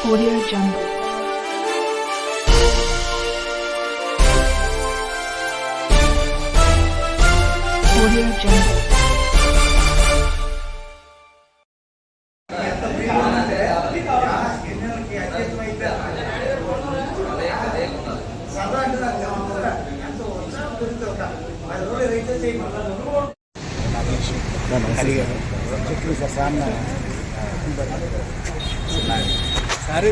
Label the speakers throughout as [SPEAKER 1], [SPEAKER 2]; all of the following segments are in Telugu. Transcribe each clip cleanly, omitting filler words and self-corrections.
[SPEAKER 1] Audio Jungle. Audio Jungle.
[SPEAKER 2] सारे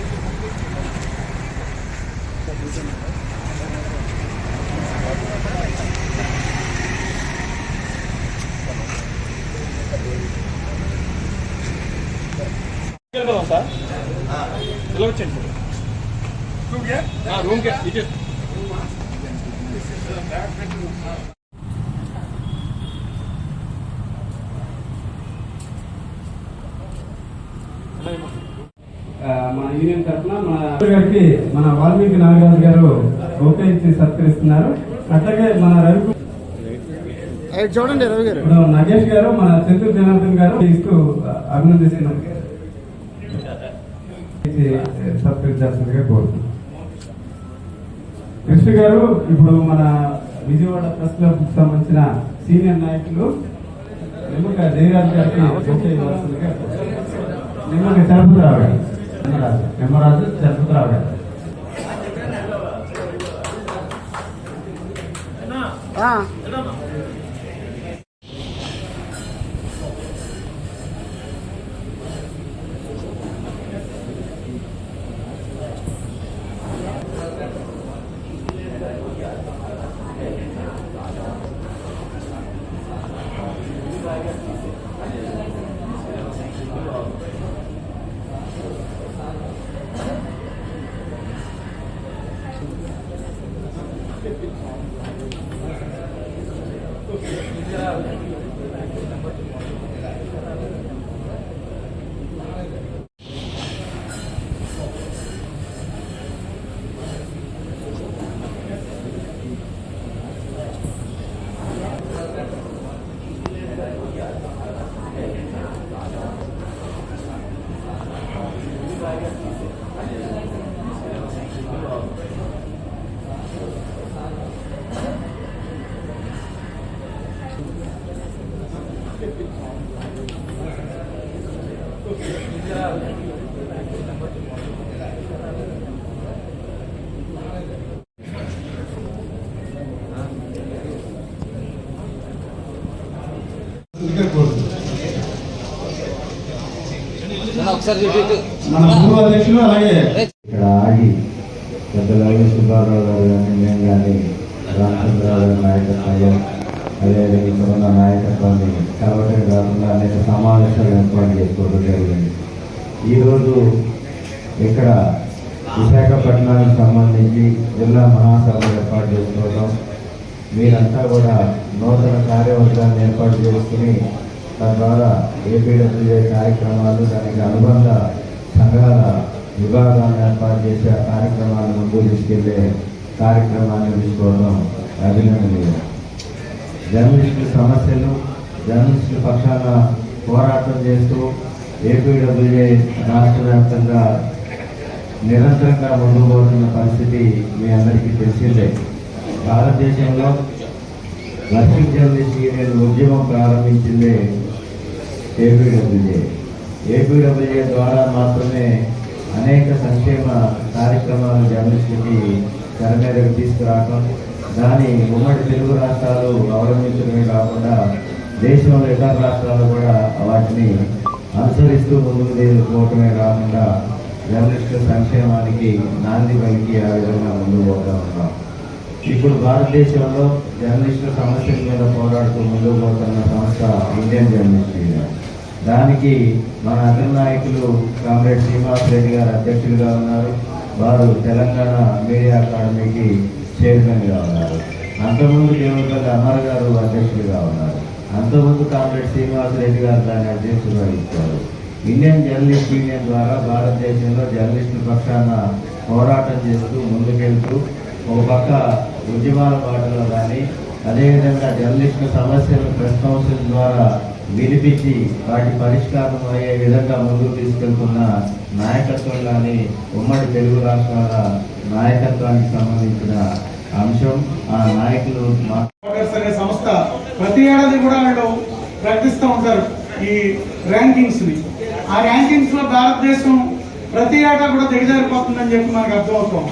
[SPEAKER 2] సార్ ఇలా వచ్చేయండి రూమ్కి ఇటు
[SPEAKER 3] మన యూనియన్ తరఫున గారికి మన వాల్మీకి నాగరాజు గారు ఓకే ఇచ్చి సత్కరిస్తున్నారు. అట్లాగే మన
[SPEAKER 2] చూడండి రవి గారు
[SPEAKER 3] నగేష్ గారు మన చంద్రు జనార్దన్ గారు ఇస్తూ అభినందిస్తున్నారు. సత్కరించాల్సిందిగా కోరుతున్నాం. కృష్ణ గారు ఇప్పుడు మన విజయవాడ ప్రెస్ క్లబ్ కు సంబంధించిన సీనియర్ నాయకులు నిమ్మక జయరాజ్ గారికి ఓకే ఇవ్వాల్సిందిగా నిమ్మక చలపతిరావు గారు నిమ్మరాజు చలపతిరావు గారు మన పూర్వ అధ్యక్షులు అలాగే
[SPEAKER 4] ఇక్కడ ఆగి పెద్దలు సుబ్బారావు గారు కానీ మేము కానీ రామచంద్రరావు గారి నాయకత్వం అదేవిధంగా ఇక్కడ ఉన్న నాయకత్వాన్ని కలవటం కాకుండా అనేక సమావేశాలు ఏర్పాటు చేసుకోవడం జరిగింది. ఈరోజు ఇక్కడ విశాఖపట్నానికి సంబంధించి జిల్లా మహాసభ ఏర్పాటు చేసుకోవడం, మీరంతా కూడా నూతన కార్యవర్గాన్ని ఏర్పాటు చేసుకుని తద్వారా ఏపీడబ్ల్యూఏ కార్యక్రమాలు దానికి అనుబంధ సంఘాల విభాగాలను ఏర్పాటు చేసే కార్యక్రమాలను ముందుకు తీసుకెళ్లే కార్యక్రమాన్ని తీసుకోవడం అభినందనీయం. జర్నలిస్టుల సమస్యలు జర్నలిస్టుల పక్షాన పోరాటం చేస్తూ ఏపీడబ్ల్యూఏ రాష్ట్ర వ్యాప్తంగా నిరంతరంగా ముందుకు పోతున్న పరిస్థితి మీ అందరికీ తెలిసిందే. భారతదేశంలో వర్కింగ్ జర్నలిస్ట్ యూనియన్ ఉద్యమం ప్రారంభించిందే ఏపీడబ్ల్యూఏ. ఏపీడబ్ల్యూఏ ద్వారా మాత్రమే అనేక సంక్షేమ కార్యక్రమాలు జర్నలిస్టులకి తెర మీదకు తీసుకురావడం, దాని ఉమ్మడి తెలుగు రాష్ట్రాలు అవలంబించడమే కాకుండా దేశంలో ఇతర రాష్ట్రాలు కూడా వాటిని అనుసరిస్తూ ముందుకు పోవటమే కాకుండా జర్నలిస్టుల సంక్షేమానికి నాంది పలికి ఆ విధంగా ముందుకు పోతూ ఉన్నాం. ఇప్పుడు భారతదేశంలో జర్నలిస్టుల సమస్యల మీద పోరాడుతూ ముందుకు పోతున్న సంస్థ ఇండియన్ జర్నలిస్ట్ యూనియన్. దానికి మన అగ్రనాయకులు కామ్రేడ్ శ్రీనివాస్ రెడ్డి గారు అధ్యక్షులుగా ఉన్నారు. వారు తెలంగాణ మీడియా అకాడమీకి చైర్మన్గా ఉన్నారు. అంతకుముందు దేవతల అమర్ గారు అధ్యక్షులుగా ఉన్నారు. అంతకుముందు కామ్రేడ్ శ్రీనివాస్ రెడ్డి గారు దాన్ని అధ్యక్షులుగా ఇచ్చారు. ఇండియన్ జర్నలిస్ట్ యూనియన్ ద్వారా భారతదేశంలో జర్నలిస్టుల పక్షాన పోరాటం చేస్తూ ముందుకెళ్తూ ఒక పక్క ఉద్యమాల బాటలో కానీ అదేవిధంగా జర్నలిస్టుల సమస్యలు ప్రెస్ కౌన్సిల్ ద్వారా వినిపించి వాటి పరిష్కారం అయ్యే విధంగా ముందుకు తీసుకెళ్తున్న నాయకత్వం కానీ ఉమ్మడి తెలుగు రాష్ట్రాల నాయకత్వానికి సంబంధించిన అంశం. ఆ నాయకులు
[SPEAKER 5] అనే సంస్థ ప్రతి ఏడాది కూడా వాళ్ళు ప్రకటిస్తూ ఉంటారు ఈ ర్యాంకింగ్స్ ని. ఆ ర్యాంకింగ్స్ లో భారతదేశం ప్రతి ఏటా కూడా దిగజారిపోతుందని చెప్పి మనకు అర్థమవుతాం.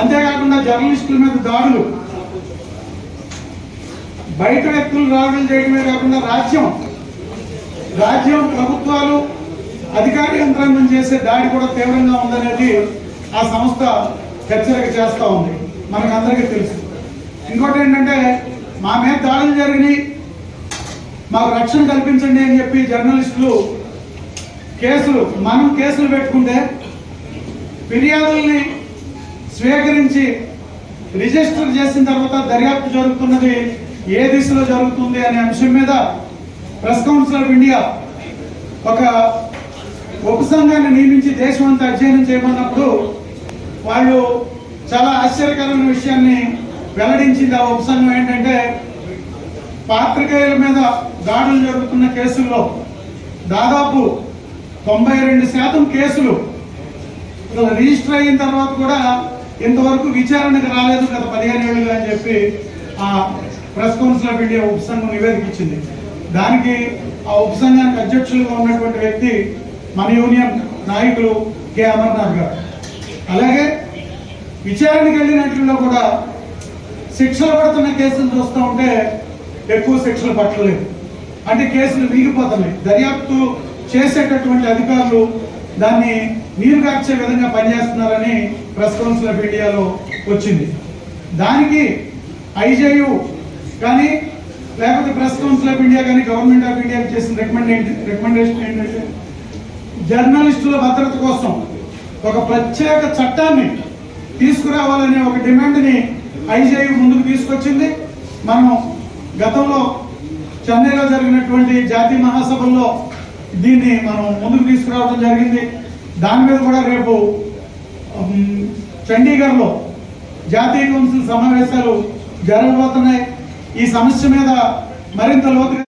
[SPEAKER 5] అంతేకాకుండా జర్నలిస్టుల మీద దాడులు, బయట వ్యక్తులు దాడులు చేయడమే కాకుండా రాజ్యం ప్రభుత్వాలు అధికార యంత్రాంగం చేసే దాడి కూడా తీవ్రంగా ఉందనేది ఆ సంస్థ హెచ్చరిక చేస్తూ ఉంది, మనకు అందరికీ తెలుసు. ఇంకోటి ఏంటంటే, మా మీద దాడులు జరిగినాయి, మాకు రక్షణ కల్పించండి అని చెప్పి జర్నలిస్టులు మనం కేసులు పెట్టుకుంటే ఫిర్యాదుల్ని స్వీకరించి రిజిస్టర్ చేసిన తర్వాత దర్యాప్తు జరుగుతున్నది ఏ దిశలో జరుగుతుంది అనే అంశం మీద ప్రెస్ కౌన్సిల్ ఆఫ్ ఇండియా ఒక ఉపసంఘాన్ని నియమించి దేశం అంతా అధ్యయనం చేయమన్నప్పుడు వాళ్ళు చాలా ఆశ్చర్యకరమైన విషయాన్ని వెల్లడించింది. ఆ ఉపసంఘం ఏంటంటే, పాత్రికేయుల మీద దాడులు జరుగుతున్న కేసుల్లో దాదాపు 92% కేసులు రిజిస్టర్ అయిన తర్వాత కూడా ఇంతవరకు విచారణకు రాలేదు గత 15 ఏళ్ళుగా అని చెప్పి ఆ ప్రెస్ కౌన్సిల్ ఆఫ్ ఇండియా ఉపసంఘం నివేదిక ఇచ్చింది. దానికి ఆ ఉపసంఘానికి అధ్యక్షులుగా ఉన్నటువంటి వ్యక్తి మన యూనియన్ నాయకులు కె అమర్నాథ్ గారు. అలాగే విచారణకు వెళ్ళినట్లలో కూడా శిక్షలు పడుతున్న కేసులు చూస్తూ ఉంటే ఎక్కువ శిక్షలు పట్టలేదు, అంటే కేసులు వీగిపోతున్నాయి. దర్యాప్తు చేసేటటువంటి అధికారులు దాన్ని నీరు కార్చే విధంగా పనిచేస్తున్నారని ప్రెస్ కౌన్సిల్ ఆఫ్ ఇండియాలో వచ్చింది. దానికి ఐజేయు కానీ లేకపోతే ప్రెస్ కౌన్సిల్ ఆఫ్ ఇండియా కానీ గవర్నమెంట్ ఆఫ్ ఇండియాకి చేసిన రికమెండేషన్ ఏంటంటే, జర్నలిస్టుల భద్రత కోసం ఒక ప్రత్యేక చట్టాన్ని తీసుకురావాలనే ఒక డిమాండ్ని ఐజేయు ముందుకు తీసుకొచ్చింది. మనం గతంలో చెన్నైలో జరిగినటువంటి జాతీయ మహాసభల్లో దీన్ని మనం ముందుకు తీసుకురావడం జరిగింది. దాని మీద కూడా రేపు చండీగఢ్లో జాతీయ కౌన్సిల్ సమావేశాలు జరగబోతున్నాయి. ఈ సమస్య మీద మరింత లోతుగా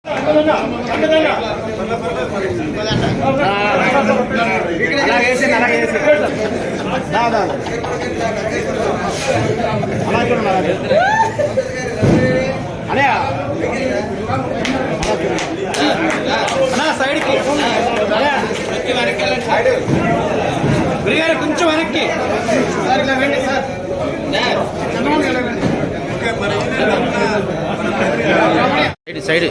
[SPEAKER 2] కొంచెం వెనక్కి
[SPEAKER 6] సైడ్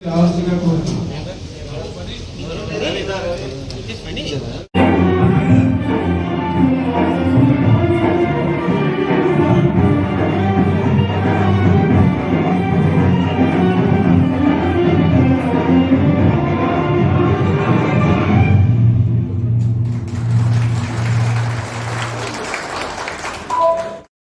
[SPEAKER 3] కావాల్సిందిగా కోరుతున్నాను.